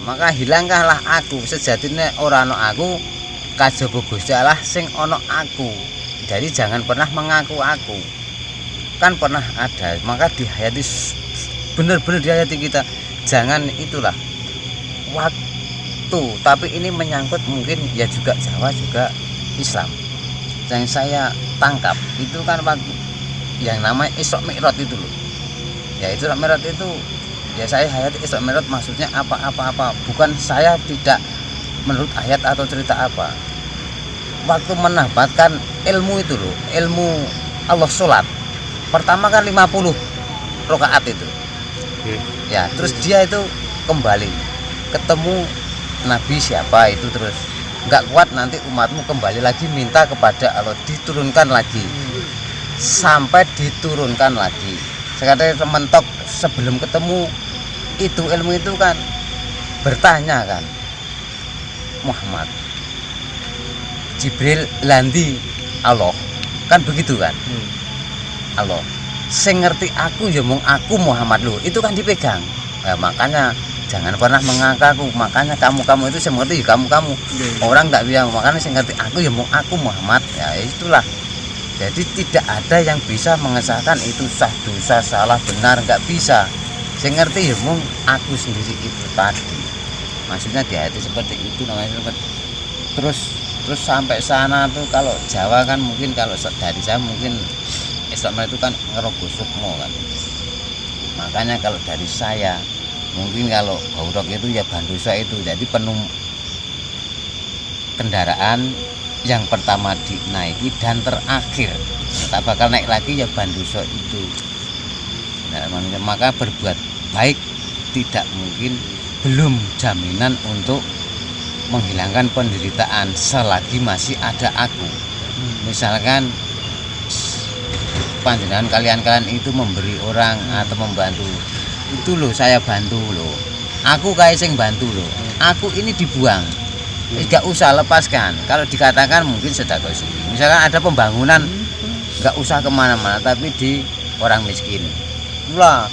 maka hilangkanlah aku. Sejatine ora ana aku, kajaba Gusti Allah sing ana aku. Jadi jangan pernah mengaku aku. Kan pernah ada, maka dihayati, benar-benar dihayati kita. Jangan itulah waktu, tapi ini menyangkut mungkin ya juga Jawa juga Islam. Yang saya tangkap itu kan waktu yang namanya Isra Mi'raj itu loh. Ya Isra Mi'raj itu ya saya hayati Isra Mi'raj maksudnya apa. Bukan saya tidak menurut ayat atau cerita apa. Waktu mendapatkan ilmu itu loh, ilmu Allah sholat. Pertama kan 50 rakaat itu. Ya, terus dia itu kembali ketemu Nabi siapa itu, terus nggak kuat nanti umatmu kembali lagi minta kepada Allah, diturunkan lagi sampai diturunkan lagi. Sekarang mentok sebelum ketemu itu ilmu itu kan bertanya kan, Muhammad, Jibril landi Allah kan begitu kan. Allah sing ngerti aku ya mung aku Muhammad loh, itu kan dipegang. Nah, makanya jangan pernah mengaku. Makanya kamu itu sing ngerti kamu orang nggak bilang, makanya sing ngerti aku ya mung aku Muhammad. Ya itulah, jadi tidak ada yang bisa mengesahkan itu sah dosa salah benar, nggak bisa. Sing ngerti ya mung aku sendiri itu tadi, maksudnya di hati seperti itu namanya. Terus sampai sana tuh kalau Jawa kan mungkin, kalau dari saya mungkin Islam itu kan ngerogoh sukmo kan. Makanya kalau dari saya mungkin kalau Gaurok itu ya Bandosa itu, jadi kendaraan yang pertama dinaiki dan terakhir tak bakal naik lagi ya Bandosa itu. Nah, maka berbuat baik tidak mungkin, belum jaminan untuk menghilangkan penderitaan selagi masih ada aku. Misalkan panjenengan kalian itu memberi orang atau membantu, itu loh saya bantu loh, aku kayak sing bantu loh, aku ini dibuang, nggak usah lepaskan. Kalau dikatakan mungkin sedekah sih, misalkan ada pembangunan nggak usah kemana-mana tapi di orang miskin, itulah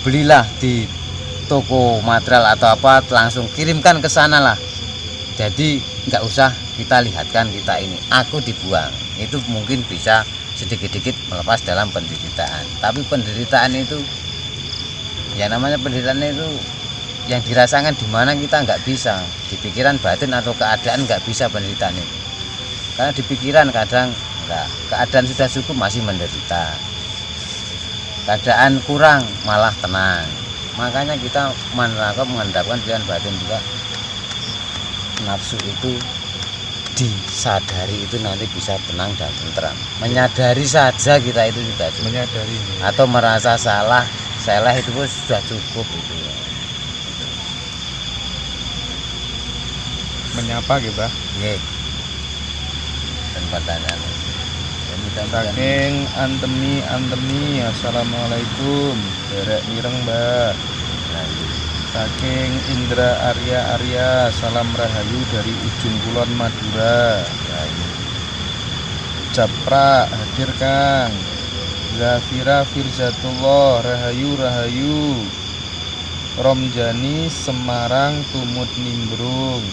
belilah di toko material atau apa, langsung kirimkan ke sana lah. Jadi nggak usah kita lihatkan kita ini aku dibuang, itu mungkin bisa sedikit-sedikit melepas dalam penderitaan. Tapi penderitaan itu ya namanya penderitaan itu yang dirasakan di mana kita nggak bisa, di pikiran batin atau keadaan nggak bisa penderitaan itu. Karena di pikiran kadang enggak, keadaan sudah cukup masih menderita, keadaan kurang malah tenang. Makanya kita menghendapkan pilihan batin juga, nafsu itu disadari itu nanti bisa tenang dan tentram. Menyadari saja kita itu sudah cukup. Menyadari atau merasa salah itu pun sudah cukup itu. Menyapa gitu, Bah. Nggih. Dan pertanyaan. Saking antemi assalamualaikum. Derek mireng, Mbak. Saking Indra Arya salam rahayu dari ujung kulon Madura. Japra hadir Kang. Zafira Firzatullah rahayu. Romjani Semarang tumut nimbrung.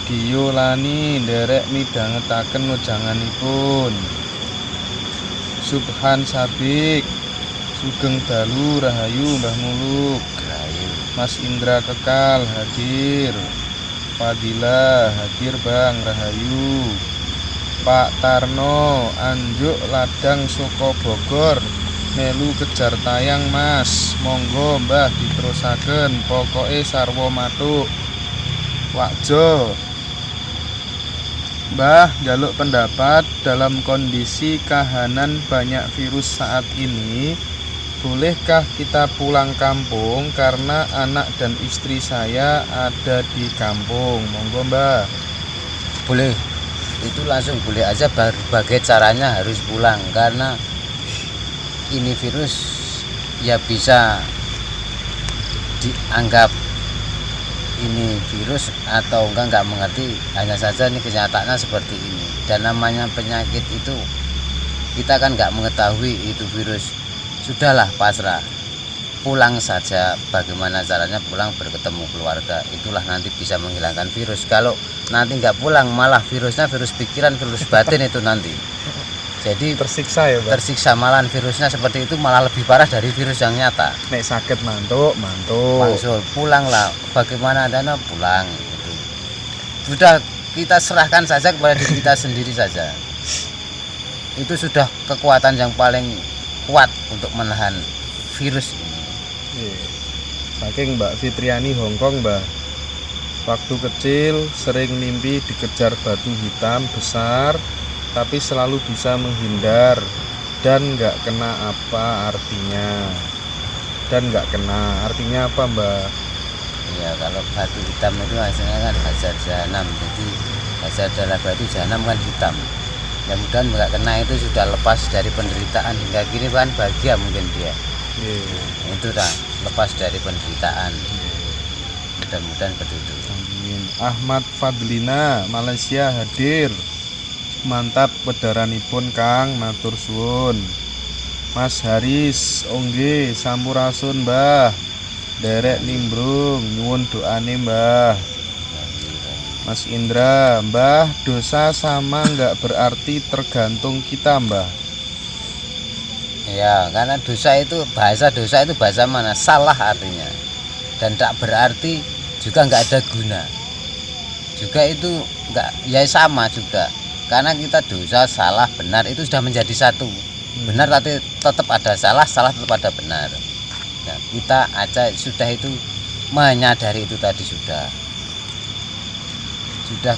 Diolani nderek midhangetaken wejanganipun. Subhan Sabik Sugeng dalu rahayu Mbah Muluk. Mas Indra Kekal hadir. Fadila hadir Bang rahayu. Pak Tarno Anjuk Ladang Soko Bogor melu kejar tayang Mas, monggo Mbah diterusaken, pokoke sarwa matuk. Wakjo Mbah njaluk pendapat, dalam kondisi kahanan banyak virus saat ini, bolehkah kita pulang kampung karena anak dan istri saya ada di kampung? Monggo Mbah. Boleh, itu langsung boleh aja. Berbagai caranya harus pulang, karena ini virus ya bisa dianggap ini virus atau enggak mengerti, hanya saja ini kenyataannya seperti ini. Dan namanya penyakit itu kita kan enggak mengetahui itu virus, sudahlah pasrah. pulang saja, bagaimana caranya pulang berketemu keluarga, itulah nanti bisa menghilangkan virus. Kalau nanti nggak pulang malah virusnya virus pikiran, virus batin itu nanti jadi tersiksa ya Mbah. tersiksa, malahan virusnya seperti itu malah lebih parah dari virus yang nyata. Nek sakit mantuk Langsung pulanglah, bagaimana adanya pulang gitu. Sudah kita serahkan saja kepada diri kita sendiri saja, itu sudah kekuatan yang paling kuat untuk menahan virus ini. Saking Mbak Fitriani Hongkong Mbah, waktu kecil sering mimpi dikejar batu hitam besar tapi selalu bisa menghindar dan nggak kena apa artinya. Dan nggak kena artinya apa Mbak? Ya kalau batu hitam itu hasilnya kan hajar jahanam, jadi hajar adalah batu jahanam kan hitam. Mudah-mudahan nggak kena, itu sudah lepas dari penderitaan hingga kini kan bahagia mungkin dia. Itu dah lepas dari penderitaan. Mudah-mudahan betul. Ahmad Fadlina Malaysia hadir. Mantap pedaranipun Kang, matur suwun. Mas Haris Ongge sampurasun Mbah, derek nimbrung nyuwun doane Mbah. Mas Indra, Mbah, dosa sama nggak berarti tergantung kita Mbah. Ya, karena dosa itu bahasa mana? Salah artinya. Dan tak berarti juga nggak ada guna. Juga itu nggak, ya sama juga. Karena kita dosa, salah, benar itu sudah menjadi satu. Benar tapi tetap ada salah, salah tetap ada benar. Nah, kita aja sudah itu menyadari itu tadi sudah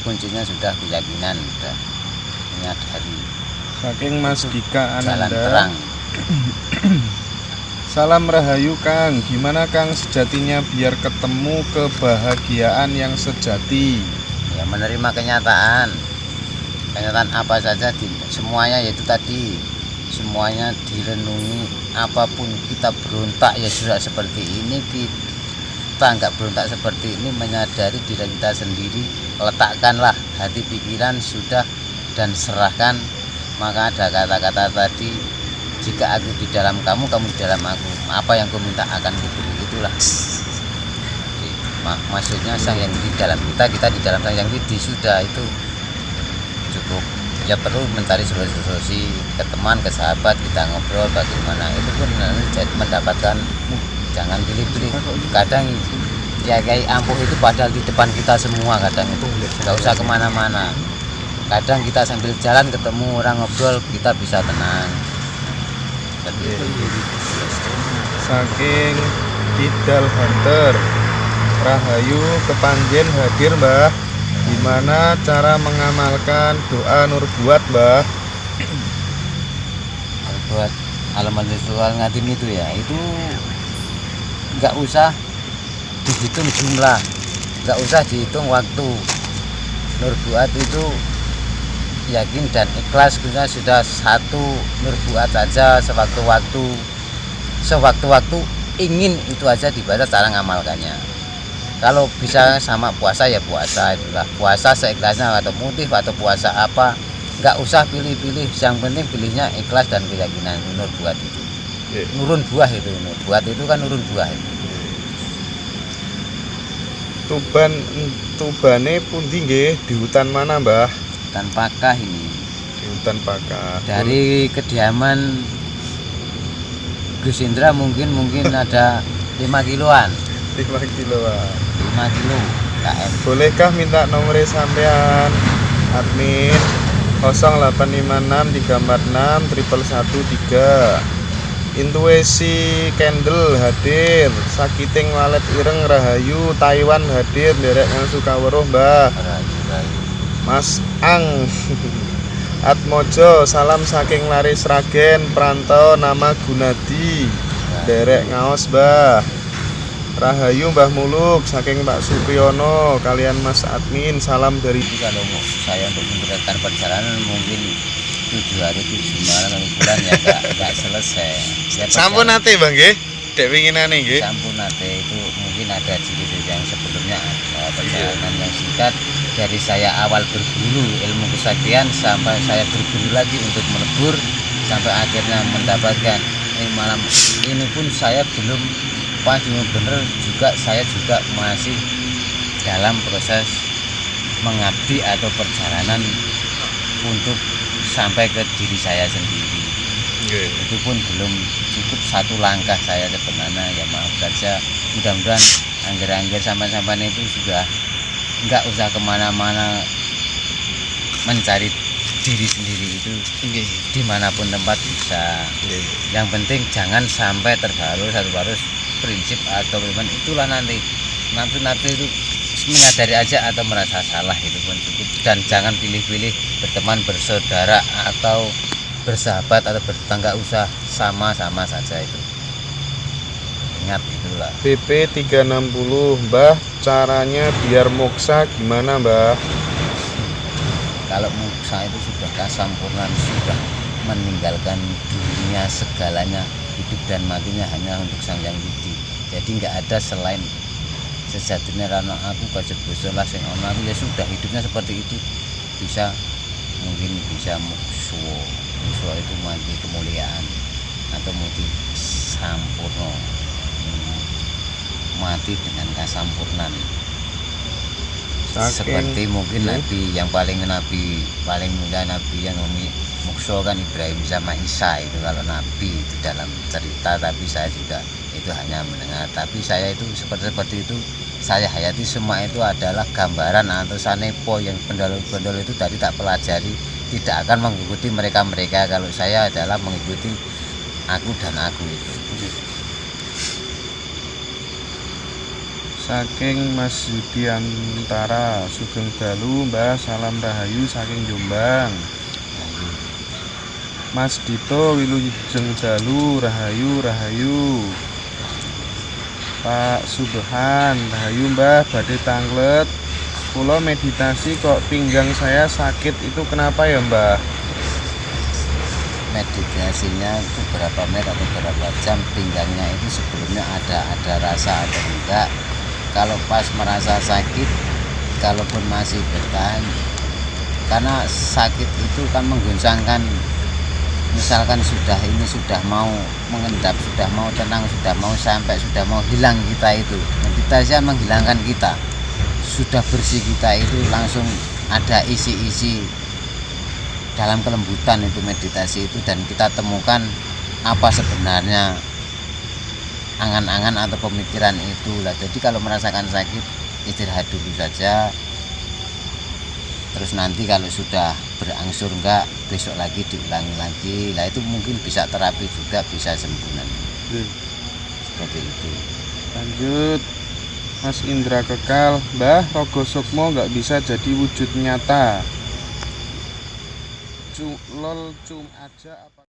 kuncinya sudah keyakinan, sudah menyadari. Saking Mas Dika Jalan Ananda. terang. Salam rahayu Kang, gimana Kang sejatinya biar ketemu kebahagiaan yang sejati? Ya menerima kenyataan apa saja, semuanya yaitu tadi, semuanya direnungi. Apapun kita berontak ya sudah seperti ini, kita nggak berontak seperti ini, menyadari diri kita sendiri, letakkanlah hati pikiran sudah dan serahkan. Maka ada kata-kata tadi, jika aku di dalam kamu, kamu di dalam aku, apa yang kau minta akan kuberi, itulah. Maksudnya sang yang di dalam kita, kita di dalam sang yang di, sudah itu cukup. Ya perlu mencari solusi ke teman, ke sahabat, kita ngobrol bagaimana, itu pun jadi mendapatkan. Jangan pilih-pilih, kadang ya kayak ampuh itu padahal di depan kita semua, kadang itu nggak usah kemana-mana. Kadang kita sambil jalan ketemu orang ngobrol, kita bisa tenang. Saking Kidal Hunter, rahayu kepanjen hadir Mbah. Gimana cara mengamalkan doa nur buat Mbah? Buat halaman visual ngadim itu ya, itu nggak usah dihitung jumlah, nggak usah dihitung waktu. Nur buat itu yakin dan ikhlas, sudah satu nur buat saja, sewaktu-waktu ingin itu aja dibaca cara ngamalkannya. Kalau bisa sama puasa ya puasa, itulah puasa seikhlasnya, atau motif atau puasa apa, nggak usah pilih-pilih, yang penting pilihnya ikhlas dan keyakinan. Nur buat itu nurun buah, itu nur buat itu kan nurun buah itu. Tubane pundi nggih, di hutan mana Mbah? Hutan Pakah ini, Di hutan Pakah. dari kediaman Gus Indra mungkin ada 5 kiloan. 5 kiloan. 5 kilo KM. Bolehkah minta nomor sampean admin 0856 346 113. Intuisi Candle hadir, Sakiting Walet Ireng rahayu, Taiwan hadir, derek yang suka weruh Mbah. Mas Ang Atmojo, salam saking Laris Ragen, Prantau nama Gunadi, derek ngaos Mbah. Rahayu Mbah Muluk, saking Pak Supriyono, kalian Mas Admin, salam dari. Kalau saya untuk memberatkan perjalanan mungkin 7 hari 7 malam 1 bulan ya nggak selesai. Ya, Sampun nate Bang nggih, dek winginane nggih. Sampun nate itu mungkin ada ciri-ciri yang sebelumnya ada perjalanan yang singkat dari saya awal berguru ilmu kesaktian sampai saya berguru lagi untuk melebur sampai akhirnya mendapatkan malam ini pun saya belum pas bener juga saya juga masih dalam proses mengabdi atau perjalanan untuk sampai ke diri saya sendiri. Itu pun belum cukup satu langkah saya sebenarnya, ya maaf saja. Mudah-mudahan angger-angger sampai-sampai itu sudah nggak usah kemana-mana mencari diri sendiri itu dimanapun tempat bisa. Yang penting jangan sampai terbaru satu harus prinsip atau bagaimana, itulah nanti nafsu itu menyadari aja atau merasa salah, itu pun cukup. Dan jangan pilih-pilih berteman, bersaudara atau bersahabat atau bertetangga, usah sama-sama saja itu. Ingat itulah. BP 360, Mbah, caranya biar moksa gimana, Mbah? Kalau moksa itu sudah kasampurnan, sudah meninggalkan dunia segalanya, hidup dan matinya hanya untuk Sang Hyang Widi. Jadi nggak ada selain sejatinya rana aku kajep bosolah sing ono aku, ya sudah hidupnya seperti itu. Bisa mungkin bisa mukso itu mati kemuliaan atau mati sampurno, mati dengan kasampurnan. Seperti mungkin nabi yang paling mulia, nabi yang mukso kan Ibrahim sama Isa itu kalau nabi itu dalam cerita, tapi saya juga itu hanya mendengar. Tapi saya itu seperti itu saya hayati, semua itu adalah gambaran atau sanepo yang pendol-pendol itu tadi tak pelajari, tidak akan mengikuti mereka. Kalau saya adalah mengikuti aku dan aku itu. Saking Mas Yudiantara, Sugeng Dalu, Mbah, salam rahayu saking Jombang. Mas Dito Wilujeng Dalu, rahayu. Pak Subhan, rahayu Mbah, badhe tanglet. Kula meditasi kok pinggang saya sakit, itu kenapa ya, Mbah? Meditasinya itu berapa menit atau berapa jam, pinggangnya itu sebelumnya ada rasa atau enggak. Kalau pas merasa sakit, kalaupun masih bertahan, karena sakit itu kan mengguncangkan. Misalkan sudah mau mengendap, sudah mau tenang, sudah mau sampai, sudah mau hilang kita itu. Meditasi menghilangkan kita. Sudah bersih kita itu langsung ada isi-isi dalam kelembutan itu meditasi itu, dan kita temukan apa sebenarnya angan-angan atau pemikiran itu lah. Jadi kalau merasakan sakit, istirahat dulu saja. Terus nanti kalau sudah berangsur enggak, besok lagi diulangi lagi. Lah itu mungkin bisa terapi juga, bisa sembuh nanti. Seperti itu. Lanjut, Mas Indra Kekal, Mbah, Rogo Sukmo nggak bisa jadi wujud nyata. Lol cum aja apa?